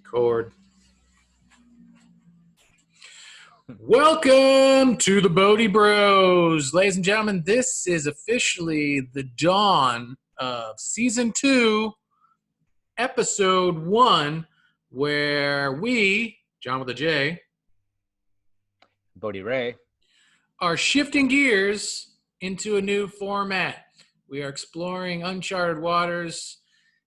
Record. Welcome to the Bodhi Bros. Ladies and gentlemen, this is officially the dawn of Season 2, Episode 1, where we, John with a J, Bodhi Ray, are shifting gears into a new format. We are exploring uncharted waters,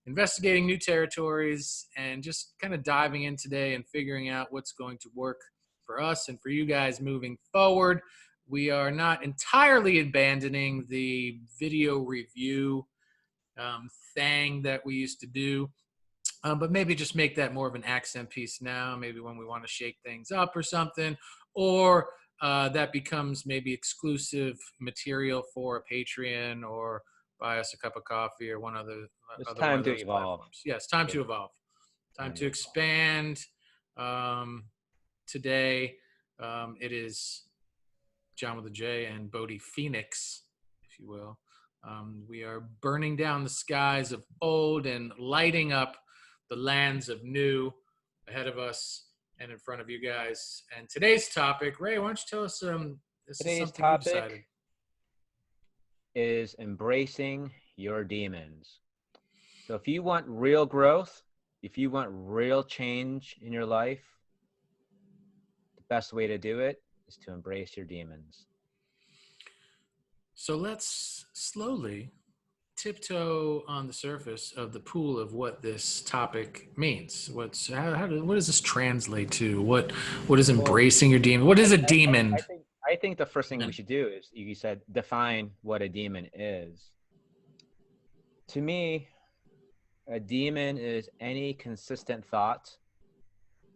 investigating new territories, and just kind of diving in today and figuring out what's going to work for us and for you guys moving forward. We are not entirely abandoning the video review thing that we used to do, but maybe just make that more of an accent piece now, maybe when we want to shake things up or something, or that becomes maybe exclusive material for a Patreon or buy us a cup of coffee or one other. it's other time one of to those evolve. platforms. Yes, time to evolve. Time to expand. Today, it is John with a J and Bodhi Phoenix, if you will. We are burning down the skies of old and lighting up the lands of new ahead of us and in front of you guys. And today's topic, Ray, why don't you tell us Today's topic is embracing your demons. So if you want real growth, if you want real change in your life, the best way to do it is to embrace your demons. So let's slowly tiptoe on the surface of the pool of what this topic means. What does this translate to? What is embracing your demon? What is a demon? I think the first thing we should do is, you said, define what a demon is. To me, a demon is any consistent thought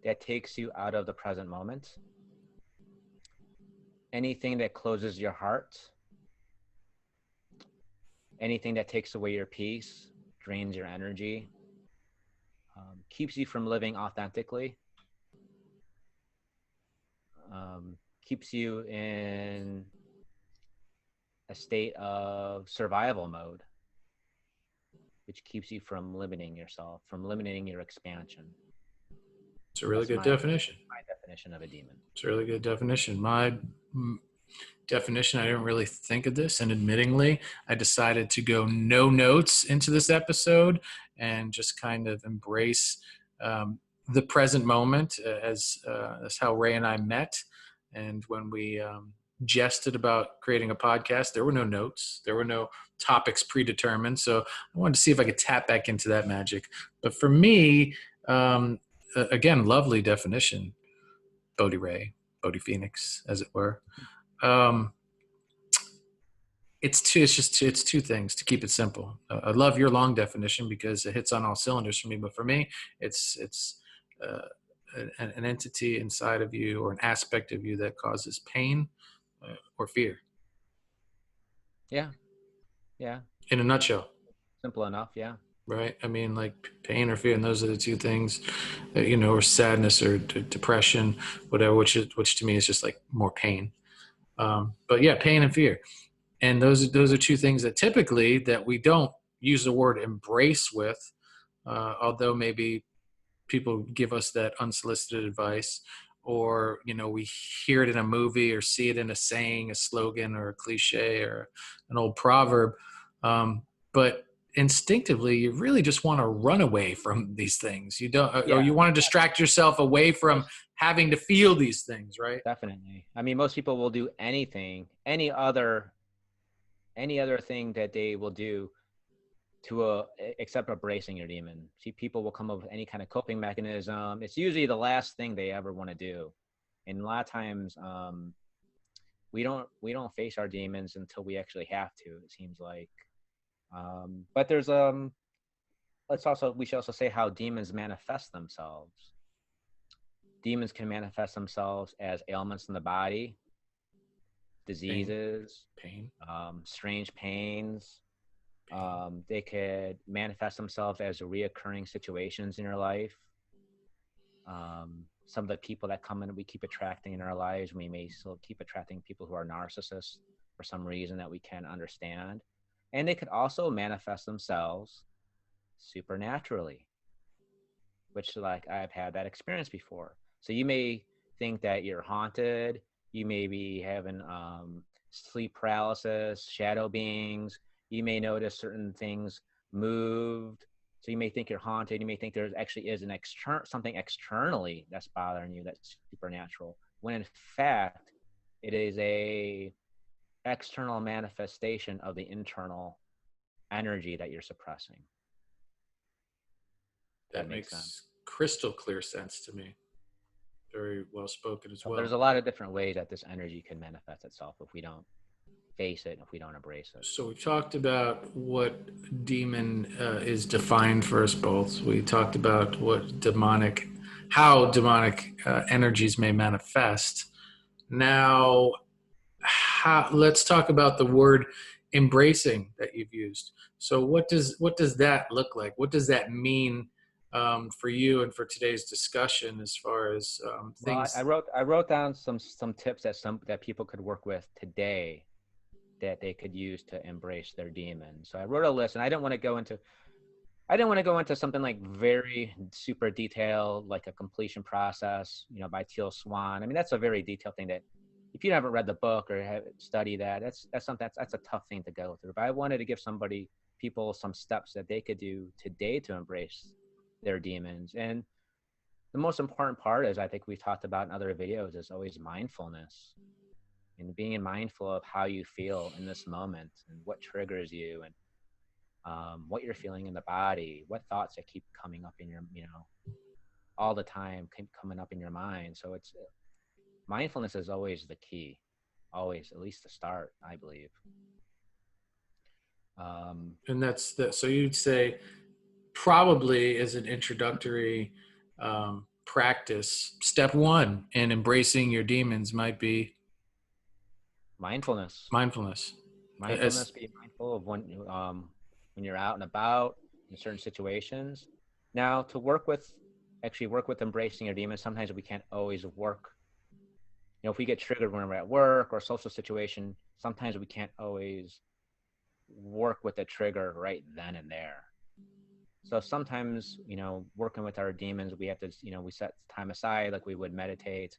that takes you out of the present moment. Anything that closes your heart. Anything that takes away your peace, drains your energy, keeps you from living authentically, keeps you in a state of survival mode, which keeps you from limiting yourself, from limiting your expansion. It's a really good definition. My definition of a demon. It's a really good definition. My definition, I didn't really think of this, and admittingly, I decided to go no notes into this episode and just kind of embrace the present moment as how Ray and I met. And when we jested about creating a podcast, there were no notes. There were no topics predetermined. So I wanted to see if I could tap back into that magic. But for me, again, lovely definition, Bodhi Ray, Bodhi Phoenix, as it were. It's two things, to keep it simple. I love your long definition because it hits on all cylinders for me. But for me, it's an entity inside of you or an aspect of you that causes pain or fear. Yeah. In a nutshell. Simple enough. Yeah. Right. I mean, like pain or fear, and those are the two things, or sadness or depression, whatever. Which to me is just like more pain. But yeah, pain and fear. And those are two things that typically that we don't use the word embrace with, although maybe people give us that unsolicited advice, or, we hear it in a movie or see it in a saying, a slogan or a cliche or an old proverb. But instinctively, you really just want to run away from these things. You don't, or you want to distract yourself away from having to feel these things, right? Definitely. I mean, most people will do anything, any other thing that they will do to except embracing your demon. See, people will come up with any kind of coping mechanism. It's usually the last thing they ever want to do, and a lot of times we don't face our demons until we actually have to. It seems like, but there's we should also say how demons manifest themselves. Demons can manifest themselves as ailments in the body, diseases, pain. Strange pains. They could manifest themselves as reoccurring situations in your life. Some of the people that come in, we keep attracting in our lives. We may still keep attracting people who are narcissists for some reason that we can't understand. And they could also manifest themselves supernaturally. which like I've had that experience before. So you may think that you're haunted. You may be having sleep paralysis, shadow beings. You may notice certain things moved. So you may think you're haunted. You may think there actually is an something externally that's bothering you, that's supernatural. When in fact, it is a external manifestation of the internal energy that you're suppressing. That That makes sense. makes crystal clear sense to me. Very well spoken as So there's well. a lot of different ways that this energy can manifest itself if we don't face it, if we don't embrace it. So we talked about what demon is defined for us both. We talked about how demonic energies may manifest. Now, let's talk about the word embracing that you've used. So what does that look like? What does that mean for you and for today's discussion as far as Well, things? I wrote down some tips that people could work with today that they could use to embrace their demons. So I wrote a list, and I didn't want to go into something like very super detailed, like a completion process, by Teal Swan. I mean, that's a very detailed thing that if you haven't read the book or have studied that, that's something that's a tough thing to go through. But I wanted to give people some steps that they could do today to embrace their demons. And the most important part, as I think we've talked about in other videos, is always mindfulness and being mindful of how you feel in this moment and what triggers you, and what you're feeling in the body, what thoughts that keep coming up in your, all the time, keep coming up in your mind. So it's mindfulness is always the key, always, at least to start, I believe. And that's that. So you'd say probably as an introductory practice, step one in embracing your demons might be Mindfulness, mindfulness. mindfulness, be mindful of when you're out and about in certain situations. Now, to actually work with embracing your demons, sometimes we can't always work. If we get triggered when we're at work or social situation, sometimes we can't always work with the trigger right then and there. So sometimes, working with our demons, we have to, we set time aside like we would meditate.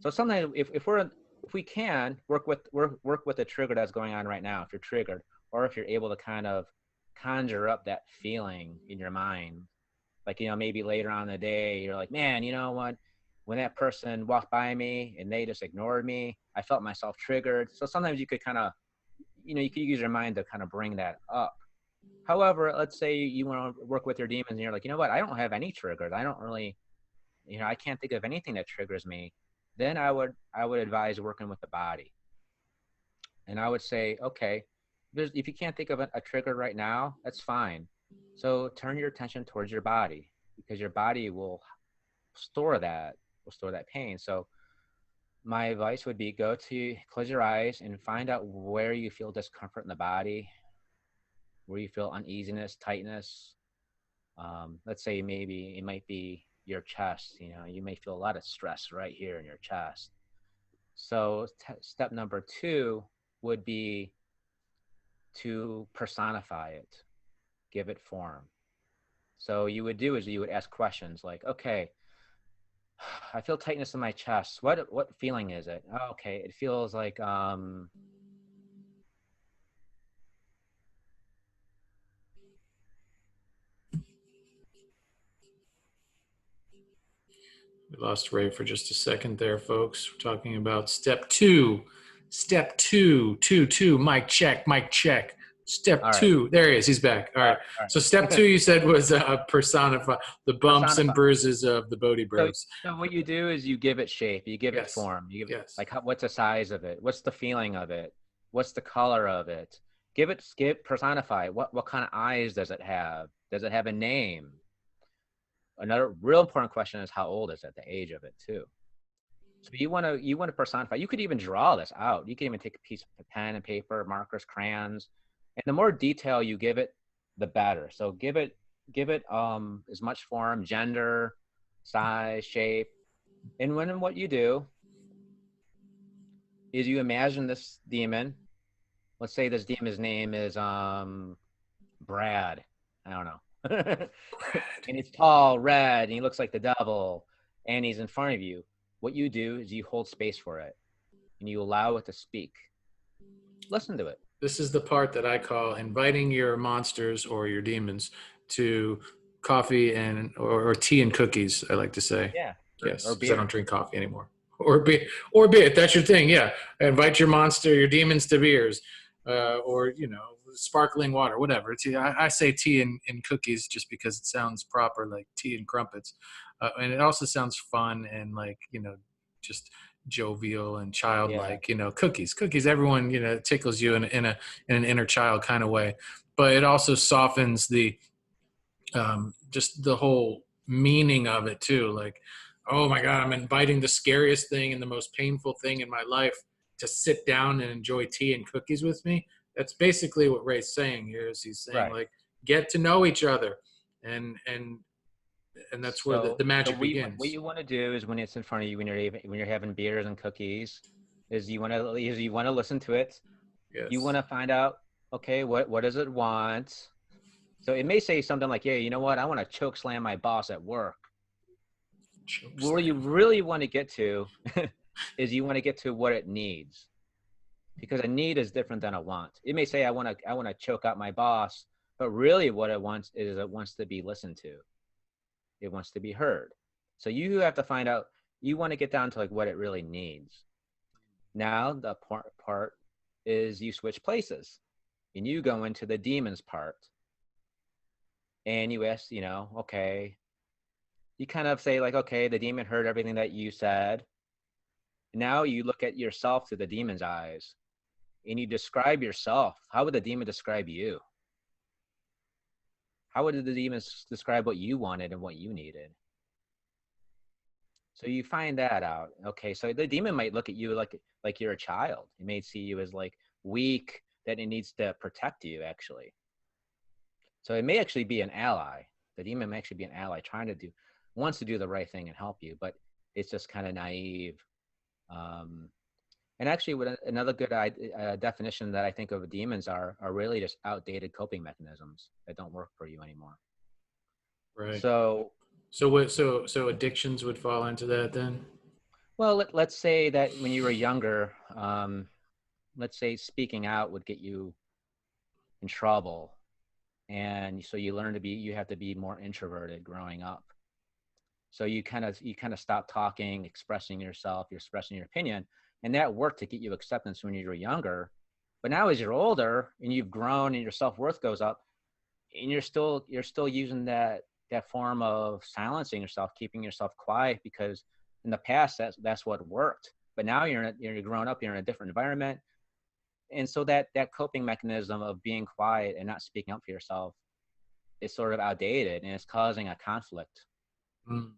So sometimes if we can work with the trigger that's going on right now, if you're triggered, or if you're able to kind of conjure up that feeling in your mind, like, maybe later on in the day, you're like, man, you know what? When that person walked by me and they just ignored me, I felt myself triggered. So sometimes you could kind of, you could use your mind to kind of bring that up. However, let's say you want to work with your demons and you're like, you know what? I don't have any triggers. I don't really, I can't think of anything that triggers me. Then I would advise working with the body. And I would say, okay, if you can't think of a trigger right now, that's fine. So turn your attention towards your body, because your body will store that pain. So my advice would be close your eyes and find out where you feel discomfort in the body, where you feel uneasiness, tightness. Let's say maybe it might be your chest. You may feel a lot of stress right here in your chest. So step number 2 would be to personify it, give it form. So you would ask questions like, okay, I feel tightness in my chest. What feeling is it? Oh, okay, it feels like We lost Ray for just a second there, folks. We're talking about step two. Step two, two, two. Mic check, mic check. Step all right, two. There he is. He's back. All right. all So step two, you said was personify the bumps and personify. bruises of the Bodhi So, Bros. so what you do is you give it shape, you give it Yes. form, you give Yes. like what's the size of it, what's the feeling of it, what's the color of it. Personify. What kind of eyes does it have? Does it have a name? Another real important question is how old is it, the age of it too. So you want to personify. You could even draw this out. You can even take a piece of pen and paper, markers, crayons, and the more detail you give it, the better. So give it as much form, gender, size, shape. And what you do is you imagine this demon. Let's say this demon's name is Brad. I don't know. and Brad. he's tall, red, and he looks like the devil, and he's in front of you, what you do is you hold space for it and you allow it to speak. Listen to it. This is the part that I call inviting your monsters or your demons to coffee and or tea and cookies. I like to say Yeah. yes Or because I beer. don't drink coffee anymore. Or beer. If that's your thing, yeah. Invite your monster, your demons to beers, or sparkling water, whatever. I say tea and cookies just because it sounds proper, like tea and crumpets, and it also sounds fun and like just jovial and Yeah. childlike. Cookies. Everyone tickles you in an inner child kind of way, but it also softens the just the whole meaning of it too. Like, oh my God, I'm inviting the scariest thing and the most painful thing in my life to sit down and enjoy tea and cookies with me. That's basically what Ray's saying here. Is he's saying Right. like, get to know each other, and that's where the So magic what begins. you want to do is when it's in front of you, when you're having beers and cookies, is you want to listen to it. You want Yes. to find out, okay, what does it want? So it may say something like, yeah, you know what? I want to choke slam my boss at work. Choke Where you slam. really want to get to is you want to get to what it needs, because a need is different than a want. It may say I want to choke out my boss, but really what it wants is it wants to be listened to. It wants to be heard. So you have to find out, you want to get down to like what it really needs. Now the part is you switch places and you go into the demons part and you ask, okay, you kind of say like, okay, the demon heard everything that you said. Now you look at yourself through the demon's eyes and you describe yourself. How would the demon describe you? How would the demons describe what you wanted and what you needed? So you find that out. Okay, so the demon might look at you like you're a child. It may see you as like weak, that it needs to protect you actually. So it may actually be an ally. The demon may actually be an ally trying to wants to do the right thing and help you, but it's just kind of naive. Um, and actually, what another good definition that I think of demons are really just outdated coping mechanisms that don't work for you anymore. Right. So, So what? So addictions would fall into that then. well, let's say that when you were younger, let's say speaking out would get you in trouble, and so you have to be more introverted growing up. So you kind of stop talking, expressing yourself, you're expressing your opinion, and that worked to get you acceptance when you were younger. But now as you're older and you've grown and your self-worth goes up, and you're still using that form of silencing yourself, keeping yourself quiet, because in the past that's what worked. But now you're grown up, you're in a different environment, and so that coping mechanism of being quiet and not speaking up for yourself is sort of outdated, and it's causing a conflict. Mm.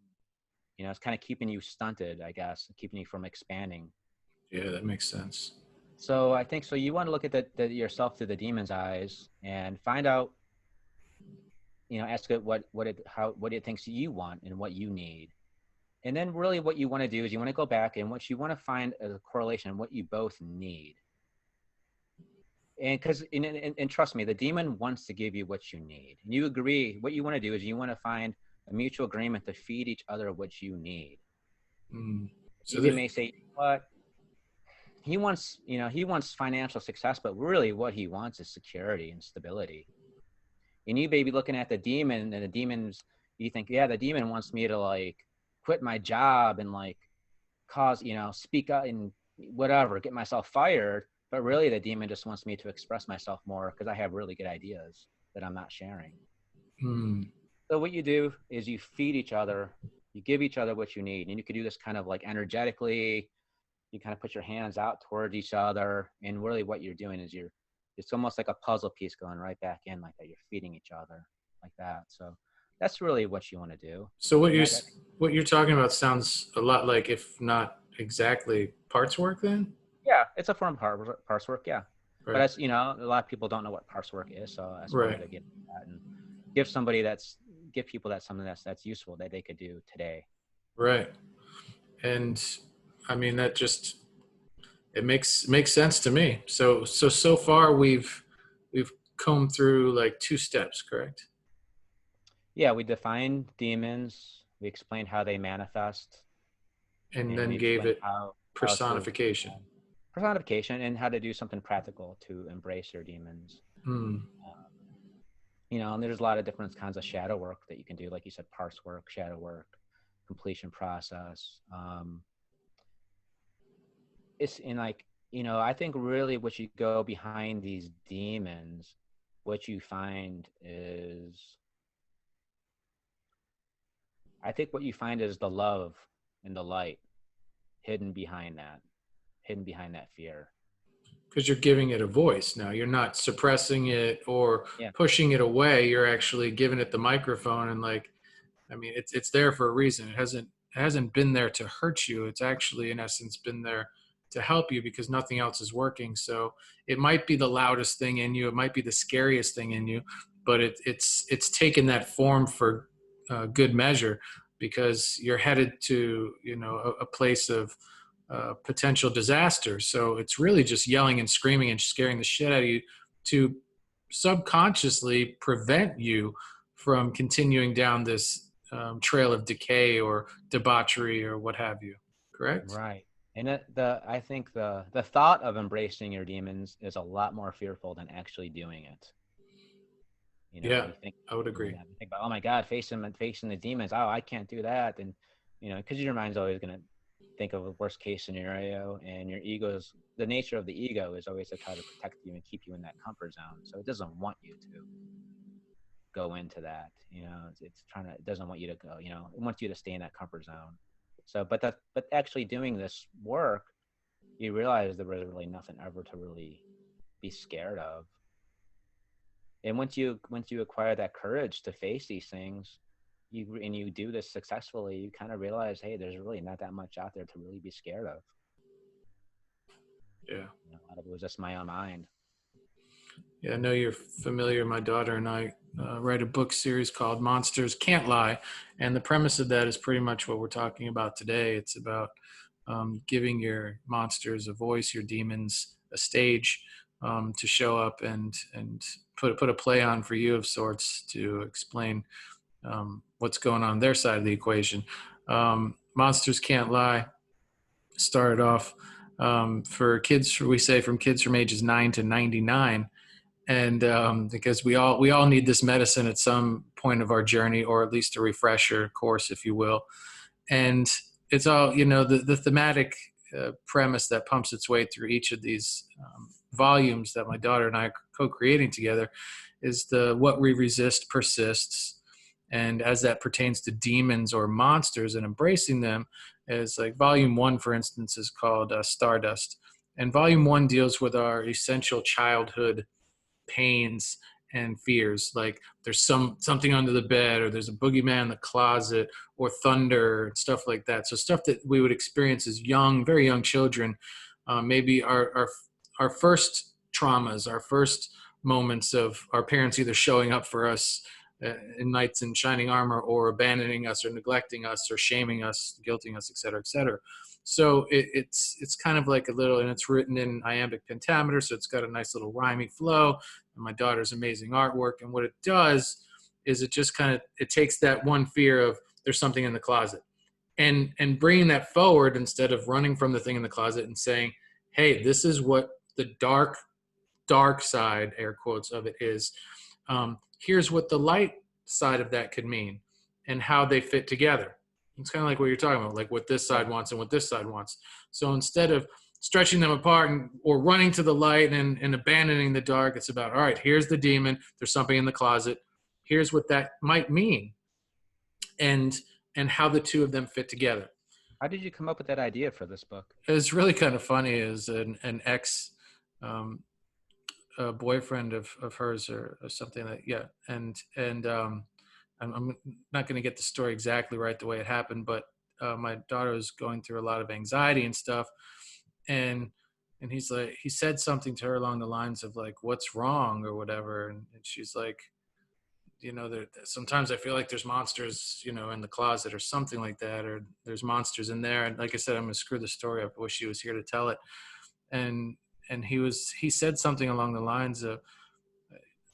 It's kind of keeping you stunted, I guess, keeping you from expanding. Yeah, that makes sense. So I think so. You want to look at yourself through the demon's eyes and find out, ask it what it thinks you want and what you need. And then really what you want to do is you want to go back and what you want to find a correlation, what you both need. And because, and trust me, the demon wants to give you what you need. And you agree, what you want to do is you want to find a mutual agreement to feed each other what you need. Mm. So Demon that. may say, what? He wants financial success, but really what he wants is security and stability. And you may be looking at the demon, and you think, yeah, the demon wants me to like quit my job and like speak up and whatever, get myself fired. But really the demon just wants me to express myself more because I have really good ideas that I'm not sharing. Mm. So what you do is you feed each other, you give each other what you need. And you could do this kind of like energetically. You kind of put your hands out towards each other. And really what you're doing is it's almost like a puzzle piece going right back in like that. You're feeding each other like that. So that's really what you want to do. So what And you're that what you're talking about sounds a lot like, if not exactly, parts work. Then. Yeah, it's a form of parse work. Yeah. But Right. as a lot of people don't know what parse work is. So I just wanted Right. to get that and give people that something that's useful that they could do today. Right. And I mean that just it makes sense to me. So far we've combed through like two steps, correct? Yeah, we defined demons. We explained how they manifest, and and then we gave explained it how to personification. personification and how to do something practical to embrace your demons. Mm. You know, and there's a lot of different kinds of shadow work that you can do, like you said, parts work, shadow work, completion process. It's in like, you know, I think really what you go behind these demons, what you find is, I think what you find is the love and the light hidden behind that, hidden behind that fear. Because you're giving it a voice now. You're not suppressing it or Yeah. pushing it away. You're actually giving it the microphone, and like, I mean, it's there for a reason. It hasn't been there to hurt you. It's actually in essence been there to help you because nothing else is working. So it might be the loudest thing in you. It might be the scariest thing in you, but it's taken that form for good measure because you're headed to a place of potential disaster. So it's really just yelling and screaming and scaring the shit out of you to subconsciously prevent you from continuing down this trail of decay or debauchery or what have you. Correct? Right. And I think the thought of embracing your demons is a lot more fearful than actually doing it. You know, Yeah, you think, I would you know, agree. you think about, oh my God, facing the demons. Oh, I can't do that. And, you know, because your mind's always going to think of a worst case scenario, and the nature of the ego is always to try to protect you and keep you in that comfort zone. So it doesn't want you to go into that, you know, it doesn't want you to go, you know, it wants you to stay in that comfort zone. So, but actually doing this work, you realize there was really nothing ever to really be scared of. And once you acquire that courage to face these things, you do this successfully, you kind of realize, hey, there's really not that much out there to really be scared of. Yeah. You know, a lot of it was just my own mind. Yeah, I know you're familiar. My daughter and I write a book series called Monsters Can't Lie. And the premise of that is pretty much what we're talking about today. It's about giving your monsters a voice, your demons a stage to show up and put a play on for you of sorts to explain what's going on their side of the equation. Monsters Can't Lie started off for kids, we say from kids from ages 9 to 99, and because we all need this medicine at some point of our journey, or at least a refresher course, if you will. And it's all the thematic premise that pumps its way through each of these volumes that my daughter and I are co-creating together is the what we resist persists. And as that pertains to demons or monsters and embracing them, is like volume one, for instance, is called Stardust. And volume one deals with our essential childhood pains and fears, like there's something under the bed, or there's a boogeyman in the closet, or thunder and stuff like that. So stuff that we would experience as young, very young children. Maybe our first traumas, our first moments of our parents either showing up for us in knights in shining armor, or abandoning us, or neglecting us, or shaming us, guilting us, et cetera, et cetera. So it's kind of like a little, and it's written in iambic pentameter, so it's got a nice little rhyming flow. And my daughter's amazing artwork, and what it does is it just kind of it takes that one fear of there's something in the closet, and bringing that forward instead of running from the thing in the closet and saying, hey, this is what the dark side, air quotes, of it is. Here's what the light side of that could mean, and how they fit together. It's kind of like what you're talking about, like what this Yeah. side wants and what this side wants. So instead of stretching them apart or running to the light and abandoning the dark, it's about, all right, here's the demon. There's something in the closet. Here's what that might mean, and and how the two of them fit together. How did you come up with that idea for this book? It's really kind of funny. Is an ex um, a boyfriend of hers, or something like, yeah. And I'm not going to get the story exactly right the way it happened, but my daughter was going through a lot of anxiety and stuff, and he said something to her along the lines of like, what's wrong or whatever, and she's like, sometimes I feel like there's monsters, in the closet or something like that, or there's monsters in there. And like I said, I'm gonna screw the story up. I wish he was here to tell it. And he said something along the lines of,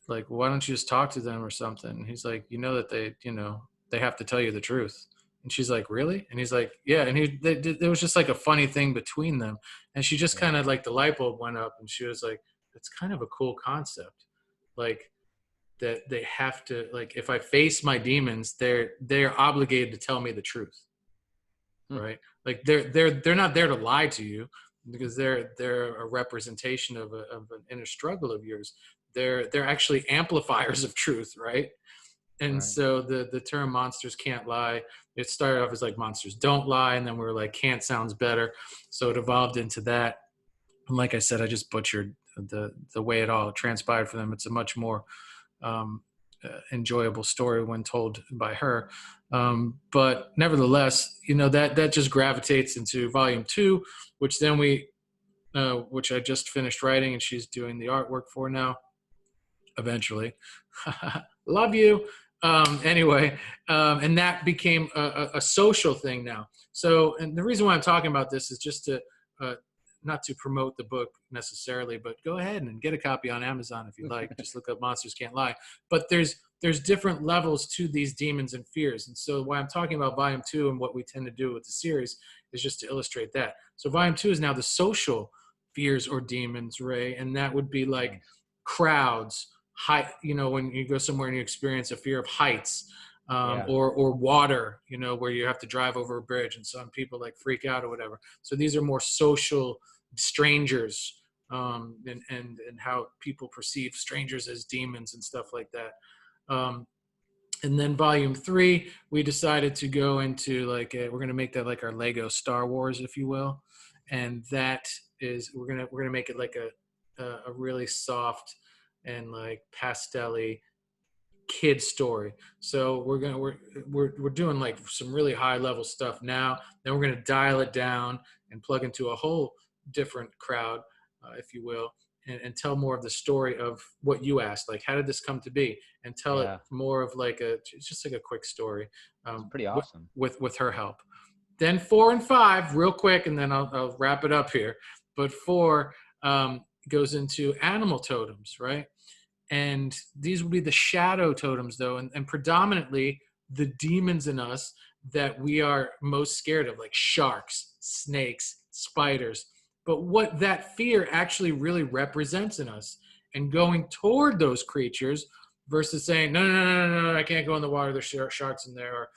like, why don't you just talk to them or something? And he's like, you know that they have to tell you the truth. And she's like, really? And he's like, yeah. And there was just like a funny thing between them. And she just Yeah. kind of like the light bulb went up, and she was like, that's kind of a cool concept. Like, that they have to, like, if I face my demons, they're obligated to tell me the truth, Hmm. right? Like they're not there to lie to you, because they're a representation of an inner struggle of yours. They're actually amplifiers of truth, right? And Right. so the term monsters can't lie, it started off as like monsters don't lie, and then we were like can't sounds better, so it evolved into that. And like I said, I just butchered the way it all transpired for them. It's a much more um, enjoyable story when told by her. But nevertheless, that just gravitates into volume 2, which then which I just finished writing, and she's doing the artwork for now. Eventually, love you. Anyway, and that became a social thing now. So, and the reason why I'm talking about this is just to uh, not to promote the book necessarily, but go ahead and get a copy on Amazon if you like. Just look up Monsters Can't Lie. But there's different levels to these demons and fears. And so why I'm talking about volume 2 and what we tend to do with the series is just to illustrate that. So volume 2 is now the social fears or demons, Ray, and that would be like Nice. crowds, height, when you go somewhere and you experience a fear of heights, Yeah. or water, where you have to drive over a bridge and some people like freak out or whatever. So these are more social strangers, and how people perceive strangers as demons and stuff like that. And then volume 3, we decided to go into like we're going to make that like our Lego Star Wars, if you will. And that is, we're gonna make it like a really soft and like pastel-y kid story. So we're doing like some really high level stuff now. Then we're gonna dial it down and plug into a whole different crowd, if you will, and tell more of the story of what you asked, like how did this come to be, and tell it Yeah. more of like just like a quick story, It's pretty with, awesome. with her help. Then 4 and 5, real quick, and then I'll wrap it up here. But 4 goes into animal totems, right? And these would be the shadow totems, though, and predominantly the demons in us that we are most scared of, like sharks, snakes, spiders. But what that fear actually really represents in us, and going toward those creatures versus saying, no, no, no, no, no, no, I can't go in the water. There's sharks in there,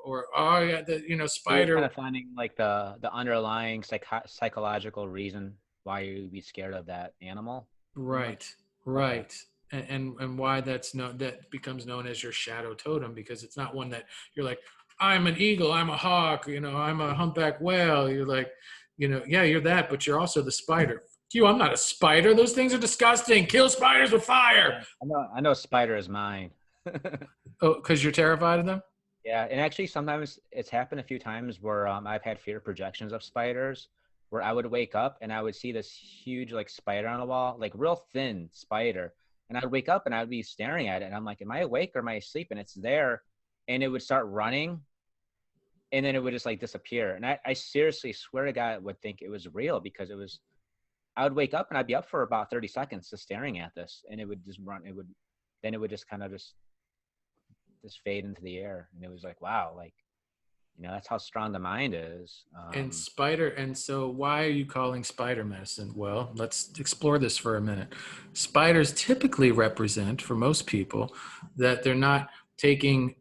or oh yeah, So you're kind spider. of finding like the underlying psychological reason why you'd be scared of that animal, pretty Right, much. Okay. right. And why that becomes known as your shadow totem, because it's not one that you're like, I'm an eagle, I'm a hawk, I'm a humpback whale. You're like, yeah, you're that, but you're also the spider. You, I'm not a spider. Those things are disgusting. Kill spiders with fire. Yeah. I know spider is mine. Oh, because you're terrified of them? Yeah, and actually sometimes it's happened a few times where I've had fear projections of spiders where I would wake up and I would see this huge like spider on the wall, like real thin spider. And I'd wake up and I'd be staring at it and I'm like, am I awake or am I asleep? And it's there. And it would start running and then it would just like disappear. And I seriously swear to God would think it was real because I would wake up and I'd be up for about 30 seconds just staring at this and it would just run. Then it would just kind of just fade into the air. And it was like, wow, like, that's how strong the mind is. And so why are you calling spider medicine? Well, let's explore this for a minute. Spiders typically represent, for most people, that they're not taking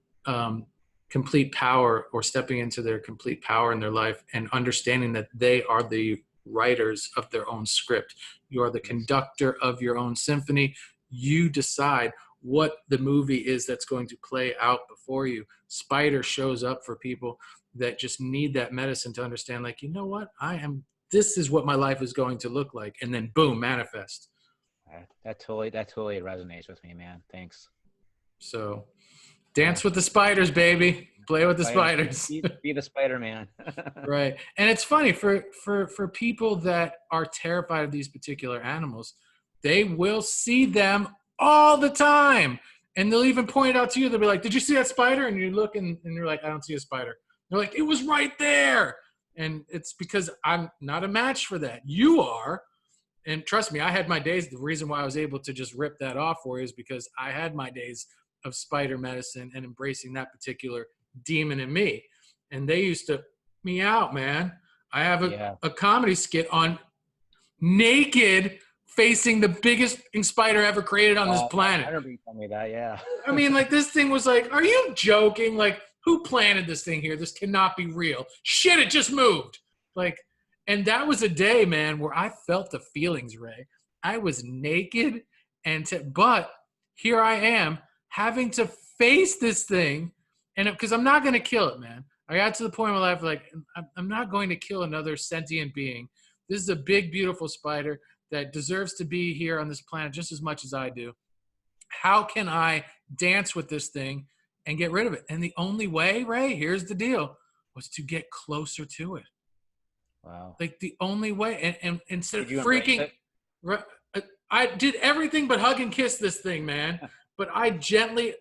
complete power or stepping into their complete power in their life and understanding that they are the writers of their own script. You are the Yes. conductor of your own symphony. You decide what the movie is that's going to play out before you. Spider shows up for people that just need that medicine to understand, like, what, this is what my life is going to look like, and then boom, manifest. That totally resonates with me, man. Thanks. So Yeah. dance with the spiders, baby, play with the Spiders, spiders. be the Spider Man. Right. And it's funny for people that are terrified of these particular animals, they will see them all the time, and they'll even point it out to you. They'll be like, did you see that spider? And you look, and you're like, I don't see a spider. They're like, it was right there. And it's because I'm not a match for that. You are. and trust me, I had my days. The reason why I was able to just rip that off for you is because I had my days of spider medicine and embracing that particular demon in me. And they used to me out, man. I have Yeah. a comedy skit on naked facing the biggest spider ever created on this I planet. remember you telling me that. Yeah. I mean, like, this thing was like, are you joking? Like, who planted this thing here? This cannot be real. Shit, it just moved. Like, and that was a day, man, where I felt the feelings, Ray. I was naked but here I am having to face this thing. And because I'm not going to kill it, man. I got to the point in my life, like, I'm not going to kill another sentient being. This is a big, beautiful spider that deserves to be here on this planet just as much as I do. How can I dance with this thing and get rid of it? And the only way, Ray, here's the deal, was to get closer to it. Wow. Like the only way. And instead of Did you embrace freaking, it? I did everything but hug and kiss this thing, man. But I gently,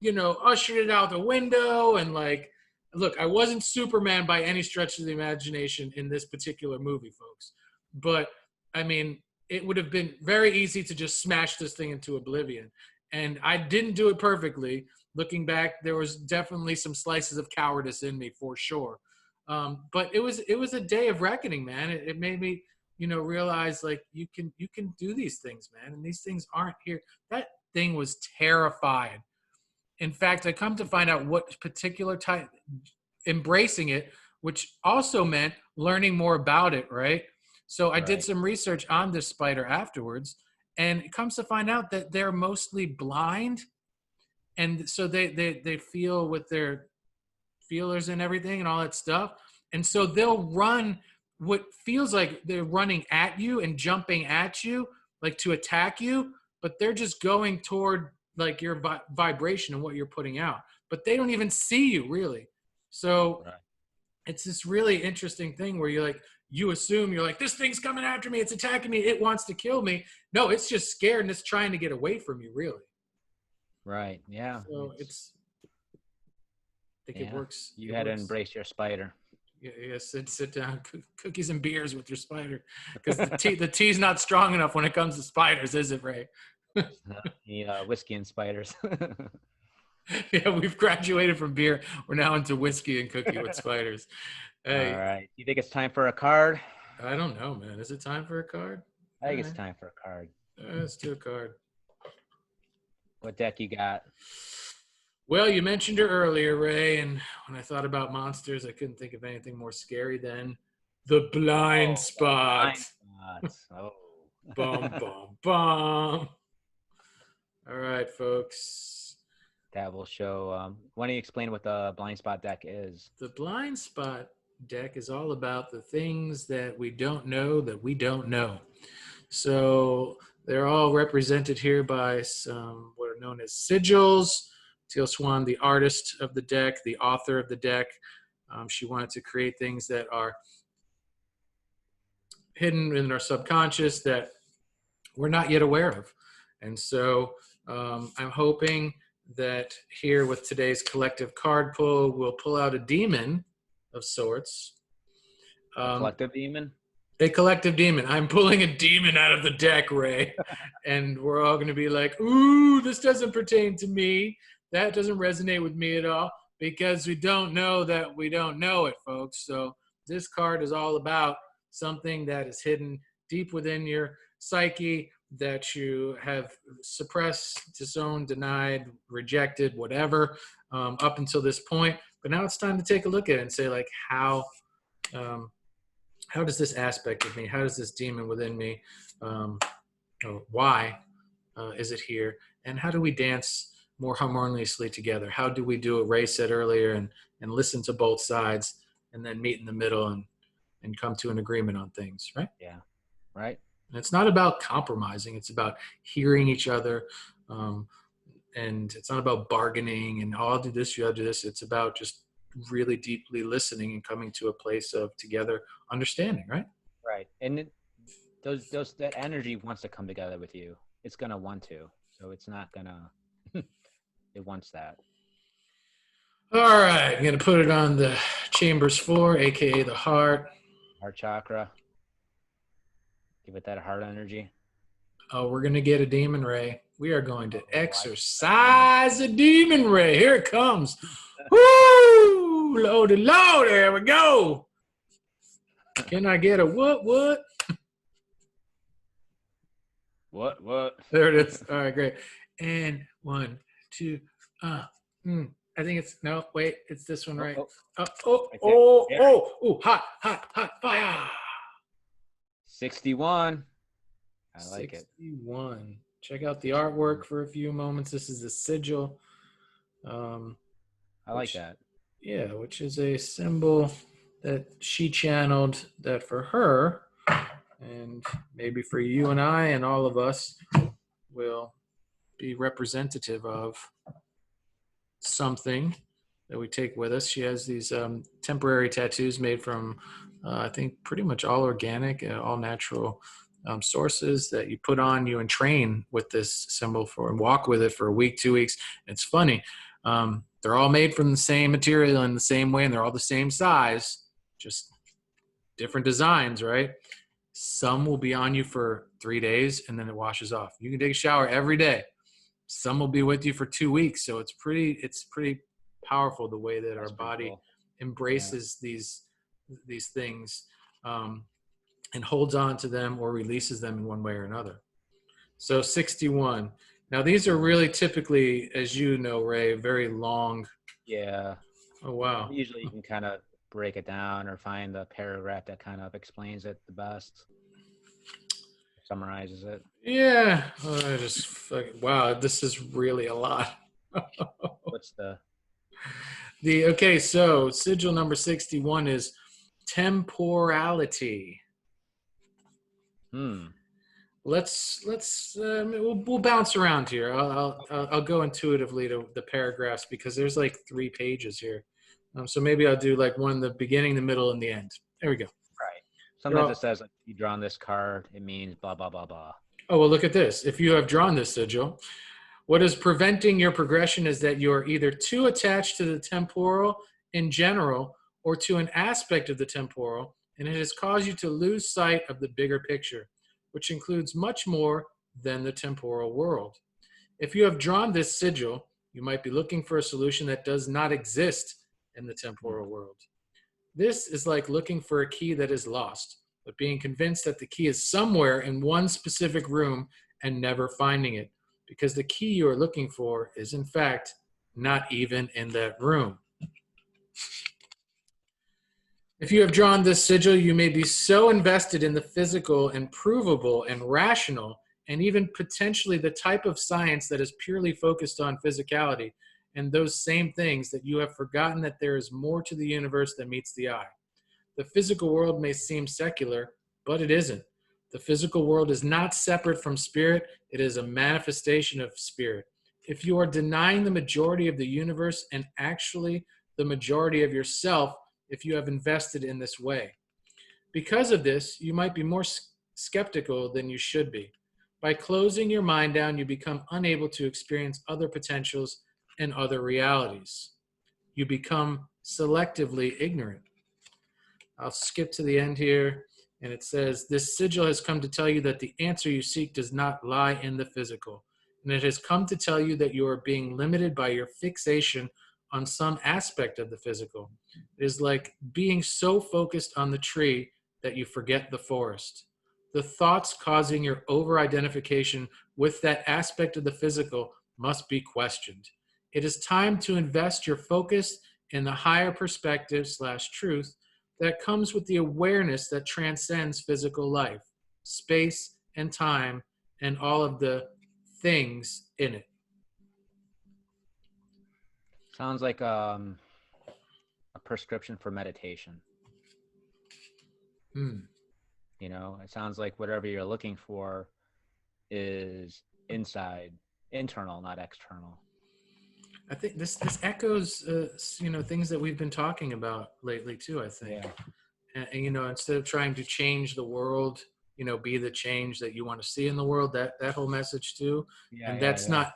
ushered it out the window. And like, look, I wasn't Superman by any stretch of the imagination in this particular movie, folks. But I mean, it would have been very easy to just smash this thing into oblivion. And I didn't do it perfectly. Looking back, there was definitely some slices of cowardice in me for sure. But it was a day of reckoning, man. It made me, realize like you can do these things, man. And these things aren't here. That thing was terrified. In fact, I come to find out what particular type, embracing it, which also meant learning more about it, right? So I did some research on this spider afterwards, and it comes to find out that they're mostly blind, and so they feel with their feelers and everything and all that stuff, and so they'll run what feels like they're running at you and jumping at you, like to attack you, but they're just going toward like your vibration and what you're putting out, but they don't even see you really. So it's this really interesting thing where you assume you're like, this thing's coming after me, it's attacking me, it wants to kill me. No, it's just scared and it's trying to get away from you, really. Right. Yeah. So I think it works. You had to embrace your spider. Yeah, sit down, cookies and beers with your spider, because the tea's not strong enough when it comes to spiders, is it, Ray? Whiskey and spiders. Yeah, we've graduated from beer. We're now into whiskey and cookie with spiders. Hey, all right. You think it's time for a card? I don't know, man. Is it time for a card? I think it's time for a card. Let's do a card. What deck you got? Well, you mentioned her earlier, Ray, and when I thought about monsters, I couldn't think of anything more scary than the blind spot. Blind spot. Oh. Bum, bum, bum. All right, folks. That will show. Why don't you explain what the blind spot deck is? The blind spot deck is all about the things that we don't know that we don't know. So they're all represented here by some what are known as sigils. Teal Swan, the artist of the deck, the author of the deck. She wanted to create things that are hidden in our subconscious that we're not yet aware of. And so I'm hoping that here with today's collective card pull, we'll pull out a demon of sorts. A collective demon? A collective demon. I'm pulling a demon out of the deck, Ray. And we're all going to be like, ooh, this doesn't pertain to me. That doesn't resonate with me at all, because we don't know that we don't know it, folks. So this card is all about something that is hidden deep within your psyche that you have suppressed, disowned, denied, rejected, whatever, up until this point. But now it's time to take a look at it and say, like, how does this aspect of me, how does this demon within me, why is it here? And how do we dance more harmoniously together? How do we do what Ray said earlier and listen to both sides and then meet in the middle and come to an agreement on things, right? Yeah, right. And it's not about compromising. It's about hearing each other. And it's not about bargaining and, oh, I'll do this, you gotta do this. It's about just really deeply listening and coming to a place of together understanding, right? Right. And that energy wants to come together with you. It's going to want to. So it's not going to, it wants that. All right. I'm going to put it on the chambers floor, AKA the heart. Heart chakra. Give it that heart energy. Oh, we're going to get a demon ray. We are going to Oh, I like exercise a demon ray. Here it comes. Woo! Loaded, load. There we go. Can I get a what? What? There it is. All right, great. And 1, 2. I think it's no. Wait, it's this one, right? Oh, right there. Oh! Hot, fire! 61. I like it. 61. Check out the artwork for a few moments. This is the sigil. I like that. Yeah, which is a symbol that she channeled that for her, and maybe for you and I and all of us, will be representative of something that we take with us. She has these temporary tattoos made from, I think, pretty much all organic, all natural sources that you put on you and train with this symbol for and walk with it for a week, 2 weeks. It's funny. They're all made from the same material in the same way, and they're all the same size, just different designs, right? Some will be on you for 3 days and then it washes off. You can take a shower every day. Some will be with you for 2 weeks. So it's pretty powerful the way that our body cool. embraces these things and holds on to them or releases them in one way or another. So 61. Now these are really typically, as you know, Ray, very long. Yeah. Oh, wow. Usually you can kind of break it down or find the paragraph that kind of explains it the best, summarizes it. Yeah. Wow, this is really a lot. What's the Okay, so sigil number 61 is temporality. We'll bounce around here. I'll go intuitively to the paragraphs because there's like 3 pages here. So maybe I'll do like one in the beginning, the middle, and the end. There we go. Right. Sometimes it says like you draw on this card, it means blah blah blah blah. Oh, well, look at this. If you have drawn this sigil, what is preventing your progression is that you are either too attached to the temporal in general or to an aspect of the temporal, and it has caused you to lose sight of the bigger picture, which includes much more than the temporal world. If you have drawn this sigil, you might be looking for a solution that does not exist in the temporal world. This is like looking for a key that is lost, but being convinced that the key is somewhere in one specific room and never finding it, because the key you are looking for is in fact not even in that room. If you have drawn this sigil, you may be so invested in the physical and provable and rational, and even potentially the type of science that is purely focused on physicality and those same things that you have forgotten that there is more to the universe than meets the eye. The physical world may seem secular, but it isn't. The physical world is not separate from spirit. It is a manifestation of spirit. If you are denying the majority of the universe and actually the majority of yourself, if you have invested in this way. Because of this, you might be more skeptical than you should be. By closing your mind down, you become unable to experience other potentials and other realities. You become selectively ignorant. I'll skip to the end here, and it says, this sigil has come to tell you that the answer you seek does not lie in the physical, and it has come to tell you that you are being limited by your fixation on some aspect of the physical. It is like being so focused on the tree that you forget the forest. The thoughts causing your over-identification with that aspect of the physical must be questioned. It is time to invest your focus in the higher perspective / truth that comes with the awareness that transcends physical life, space and time, and all of the things in it. Sounds like a prescription for meditation. You know, it sounds like whatever you're looking for is inside, internal, not external. I think this echoes, things that we've been talking about lately too. I think, and instead of trying to change the world, be the change that you want to see in the world. That whole message too. That's not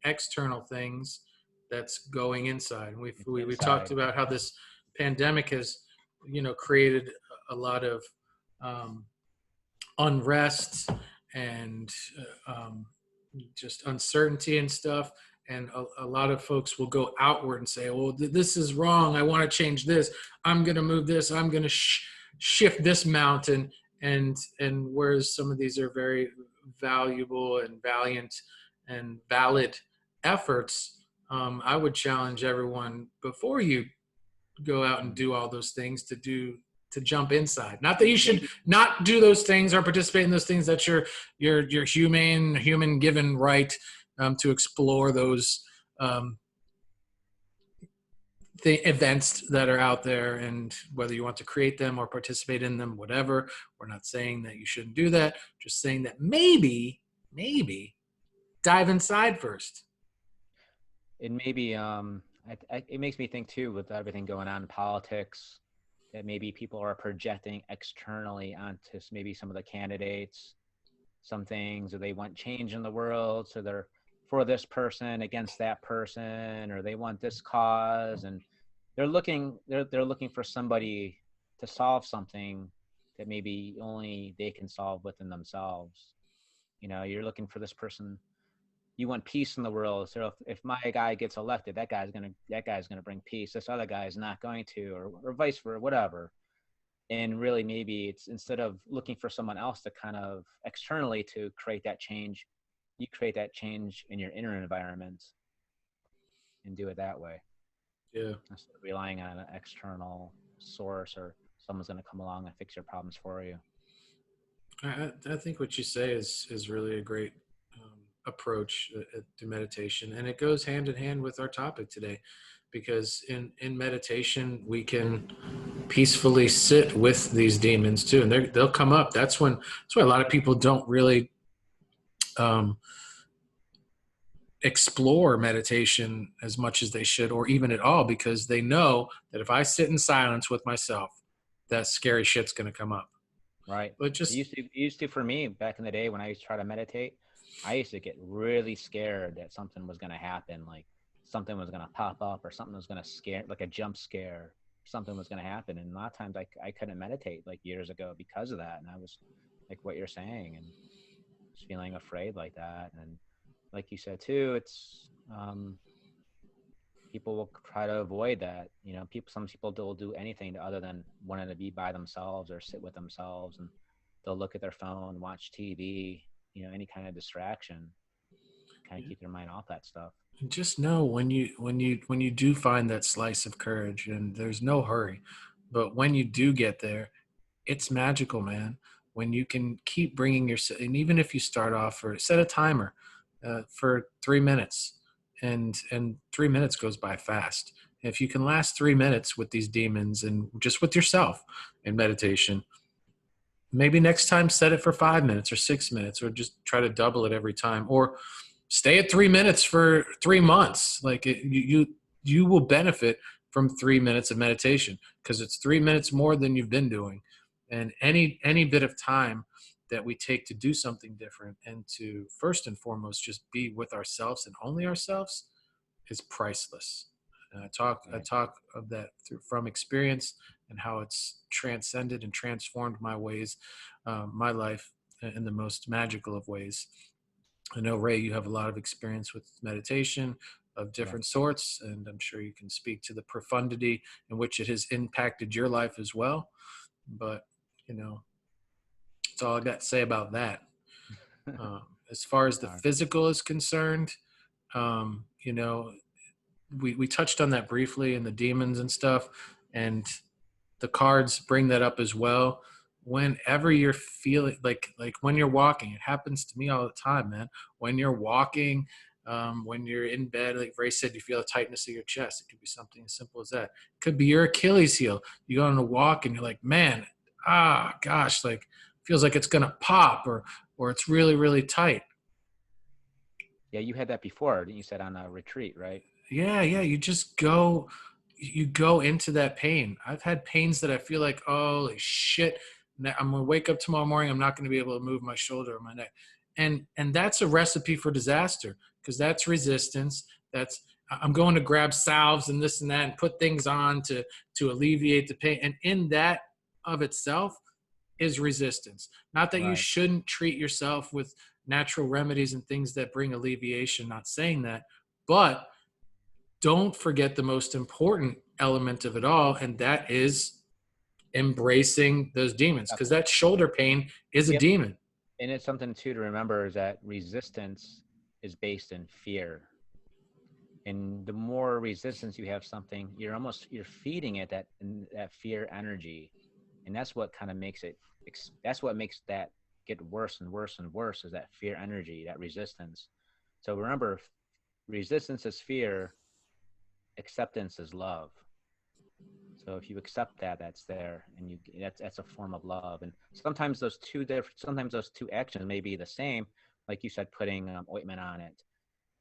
external things. That's going inside. We've talked about how this pandemic has, created a lot of unrest and just uncertainty and stuff. And a lot of folks will go outward and say, well, this is wrong. I want to change this. I'm going to move this. I'm going to shift this mountain. And whereas some of these are very valuable and valiant and valid efforts, I would challenge everyone before you go out and do all those things to jump inside. Not that you should Maybe not do those things or participate in those things. That's your human given right to explore those um, the events that are out there, and whether you want to create them or participate in them, whatever. We're not saying that you shouldn't do that. Just saying that maybe dive inside first. it maybe it makes me think too, with everything going on in politics, that maybe people are projecting externally onto maybe some of the candidates some things, or they want change in the world, so they're for this person against that person, or they want this cause, and they're looking for somebody to solve something that maybe only they can solve within themselves. You know, you're looking for this person, you want peace in the world, so if my guy gets elected, that guy's gonna bring peace, this other guy is not going to, or vice versa, whatever. And really, maybe it's, instead of looking for someone else to kind of externally to create that change, you create that change in your inner environment and do it that way, Yeah. instead of relying on an external source or someone's going to come along and fix your problems for you. I think what you say is really a great approach to meditation, and it goes hand in hand with our topic today, because in meditation we can peacefully sit with these demons too, and they'll come up. That's why a lot of people don't really um, explore meditation as much as they should, or even at all, because they know that if I sit in silence with myself, that scary shit's going to come up. Right. But just It used to for me back in the day when I used to try to meditate, I used to get really scared that something was going to happen, like something was going to pop up, or something was going to scare, like a jump scare, something was going to happen. And a lot of times I couldn't meditate like years ago because of that. And I was like what you're saying, and just feeling afraid like that. And like you said too, it's people will try to avoid that. You know, some people will do anything other than wanting to be by themselves or sit with themselves, and they'll look at their phone, watch TV, you know, any kind of distraction, kind of keep their mind off that stuff. just know when you do find that slice of courage, and there's no hurry, but when you do get there, it's magical, man. When you can keep bringing yourself, and even if you start off, or set a timer for 3 minutes, and 3 minutes goes by fast. If you can last 3 minutes with these demons and just with yourself in meditation, maybe next time set it for 5 minutes or 6 minutes, or just try to double it every time, or stay at 3 minutes for 3 months. Like you will benefit from 3 minutes of meditation, because it's 3 minutes more than you've been doing. And any bit of time that we take to do something different, and to first and foremost just be with ourselves and only ourselves, is priceless. And I Right. talk of that from experience, and how it's transcended and transformed my life in the most magical of ways. I know, Ray, you have a lot of experience with meditation of Yeah. different sorts, and I'm sure you can speak to the profundity in which it has impacted your life as well. But, that's all I got to say about that. As far as the All right. physical is concerned, um, you know, we touched on that briefly, and the demons and stuff, and the cards bring that up as well. Whenever you're feeling like when you're walking, it happens to me all the time, man. When you're walking, when you're in bed, like Ray said, you feel a tightness of your chest. It could be something as simple as that. It could be your Achilles heel. You go on a walk and you're like, man, gosh, like feels like it's gonna pop, or it's really, really tight. Yeah, you had that before, you said on a retreat, right? Yeah, you go into that pain. I've had pains that I feel like, holy shit, I'm gonna wake up tomorrow morning, I'm not gonna be able to move my shoulder or my neck. And that's a recipe for disaster, because that's resistance. That's I'm going to grab salves and this and that and put things on to alleviate the pain. And in that of itself, is resistance. Not that you Right. shouldn't treat yourself with natural remedies and things that bring alleviation, not saying that, but don't forget the most important element of it all, and that is embracing those demons, because that shoulder pain is a Yep. demon. And it's something too to remember is that resistance is based in fear. And the more resistance you have something, you're feeding it that fear energy. And that's what kind of makes it, that's what makes that get worse and worse and worse, is that fear energy, that resistance. So remember, resistance is fear, acceptance is love. So if you accept that, that's there, and that's a form of love. And sometimes those two actions may be the same, like you said, putting ointment on it.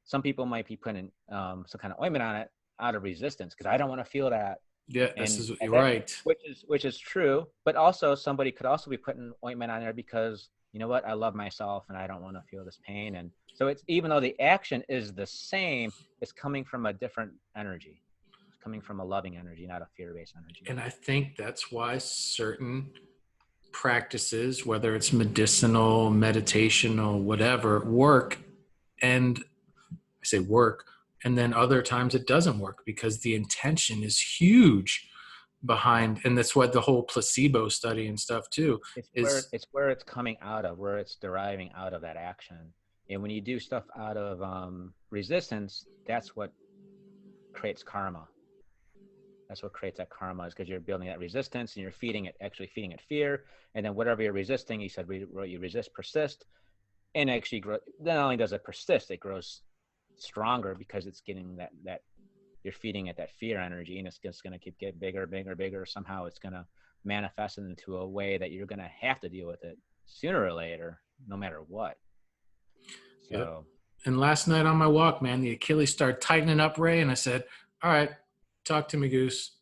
Some people might be putting some kind of ointment on it out of resistance, because I don't want to feel that. Yeah, And you're right. which is true. But also somebody could also be putting ointment on there because, you know what, I love myself and I don't want to feel this pain. And so it's, even though the action is the same, it's coming from a different energy. It's coming from a loving energy, not a fear-based energy. And I think that's why certain practices, whether it's medicinal, meditational, whatever, work. And I say work, and then other times it doesn't work because the intention is huge behind. And that's what the whole placebo study and stuff too is. It's where it's coming out of, where it's deriving out of that action. And when you do stuff out of resistance, that's what creates karma. That's what creates that karma, is because you're building that resistance and you're actually feeding it fear. And then whatever you're resisting, you said you resist, persist, and actually grow. Not only does it persist, it grows stronger because it's getting that you're feeding it that fear energy, and it's just going to keep getting bigger, bigger, bigger. Somehow it's going to manifest into a way that you're going to have to deal with it sooner or later, no matter what. So. Yep. And last night on my walk, man, the Achilles started tightening up, Ray, and I said, all right, talk to me, Goose.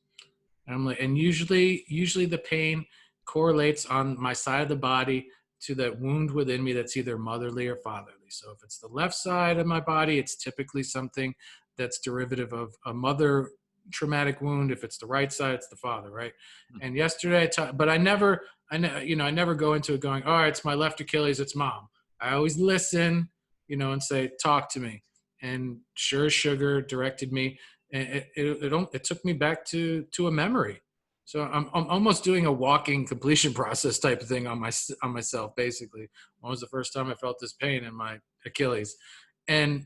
And I'm like, and usually the pain correlates on my side of the body to that wound within me that's either motherly or fatherly. So if it's the left side of my body, it's typically something that's derivative of a mother traumatic wound. If it's the right side, it's the father, right? And yesterday, but I never go into it going, all right, it's my left Achilles, it's mom. I always listen, and say, talk to me. And sure as sugar directed me. And it took me back to a memory. So I'm almost doing a walking completion process type of thing on myself, basically. When was the first time I felt this pain in my Achilles? And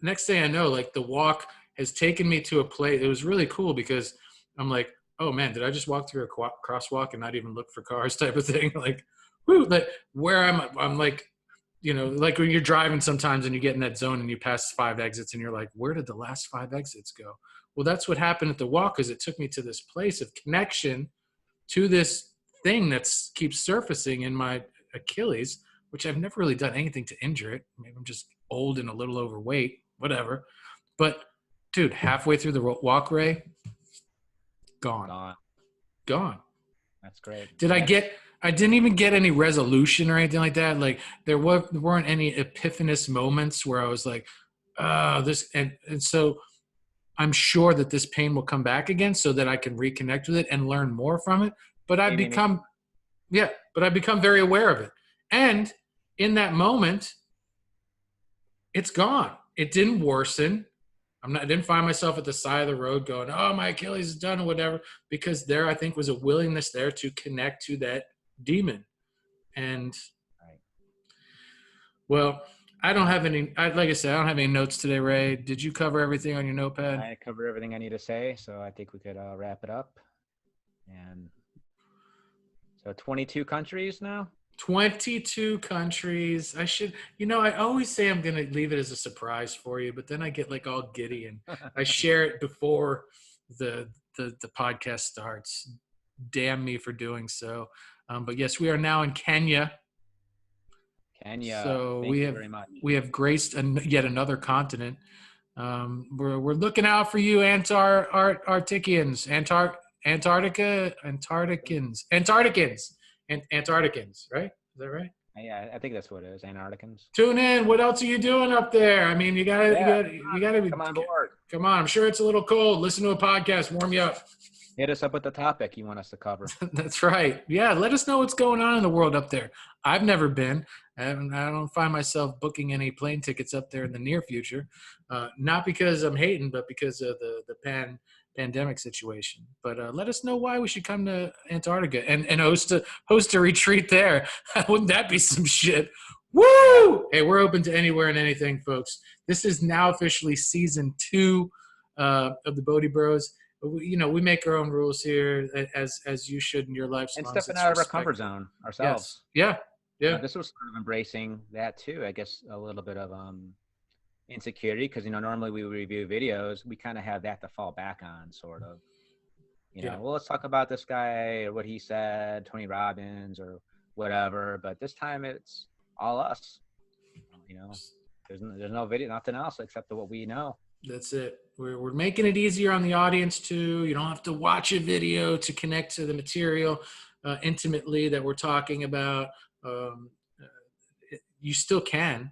next thing I know, like the walk has taken me to a place. It was really cool because I'm like, oh man, did I just walk through a crosswalk and not even look for cars type of thing? Like, whoo, like where I'm like, like when you're driving sometimes and you get in that zone and you pass 5 exits and you're like, where did the last 5 exits go? Well, that's what happened at the walk, is it took me to this place of connection to this thing that keeps surfacing in my Achilles, which I've never really done anything to injure it. Maybe I'm just old and a little overweight, whatever. But dude, halfway through the walk, Ray, gone. That's great. I didn't even get any resolution or anything like that. Like there weren't any epiphanous moments where I was like, this. And so I'm sure that this pain will come back again so that I can reconnect with it and learn more from it. But I've become very aware of it. And in that moment, it's gone. It didn't worsen. I didn't find myself at the side of the road going, oh, my Achilles is done or whatever, because there, I think, was a willingness there to connect to that demon. And well, I don't have any, like I said, I don't have any notes today, Ray. Did you cover everything on your notepad? I covered everything I need to say, so I think we could wrap it up. And so 22 countries now? 22 countries. I always say I'm going to leave it as a surprise for you, but then I get like all giddy and I share it before the podcast starts. Damn me for doing so. But yes, we are now in Kenya. So we have graced yet another continent. We're looking out for you, Antarcticans, Antarcticans, right? Is that right? Yeah, I think that's what it is. Antarcticans. Tune in. What else are you doing up there? I mean, you gotta come on board. Come on. I'm sure it's a little cold. Listen to a podcast. Warm you up. Hit us up with the topic you want us to cover. That's right. Yeah, let us know what's going on in the world up there. I've never been, and I don't find myself booking any plane tickets up there in the near future. Not because I'm hating, but because of the pandemic situation. But let us know why we should come to Antarctica and host a retreat there. Wouldn't that be some shit? Yeah. Woo! Hey, we're open to anywhere and anything, folks. This is now officially season 2 of the Bodhi Bros. We make our own rules here, as you should in your life, as And long as stepping it's out of our comfort respectful. zone Yes. ourselves. Yeah. Yeah. This was sort of embracing that too. I guess a little bit of insecurity because normally we review videos, we kind of have that to fall back on, sort of. Yeah. Well, let's talk about this guy or what he said, Tony Robbins or whatever. But this time it's all us. There's no video, nothing else except what we know. That's it. We're making it easier on the audience too. You don't have to watch a video to connect to the material intimately that we're talking about. Um, you still can,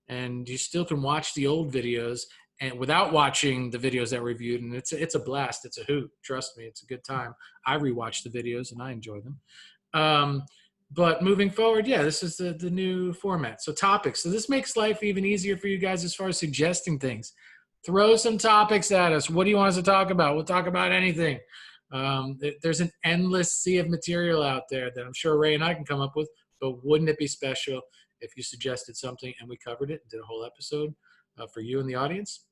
and you still can watch the old videos and without watching the videos that we reviewed. And it's a blast. It's a hoot. Trust me, it's a good time. I rewatch the videos and I enjoy them. But moving forward, yeah, this is the new format. So topics. So this makes life even easier for you guys as far as suggesting things. Throw some topics at us. What do you want us to talk about? We'll talk about anything. There's an endless sea of material out there that I'm sure Ray and I can come up with, but wouldn't it be special if you suggested something and we covered it and did a whole episode for you and the audience?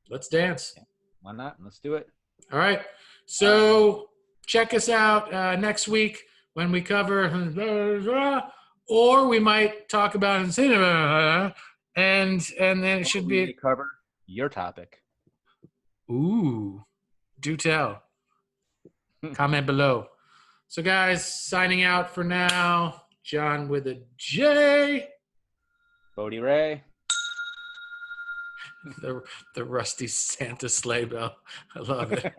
Let's dance. Yeah. Why not? Let's do it. All right. So check us out next week when we cover, or we might talk about and then it should be cover your topic. Ooh, do tell. Comment below. So guys, signing out for now. John with a J. Bodhi Ray. The rusty Santa sleigh bell. I love it.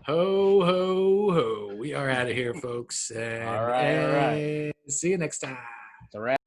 Ho, ho, ho. We are out of here, folks. And, all right. see you next time. It's a wrap.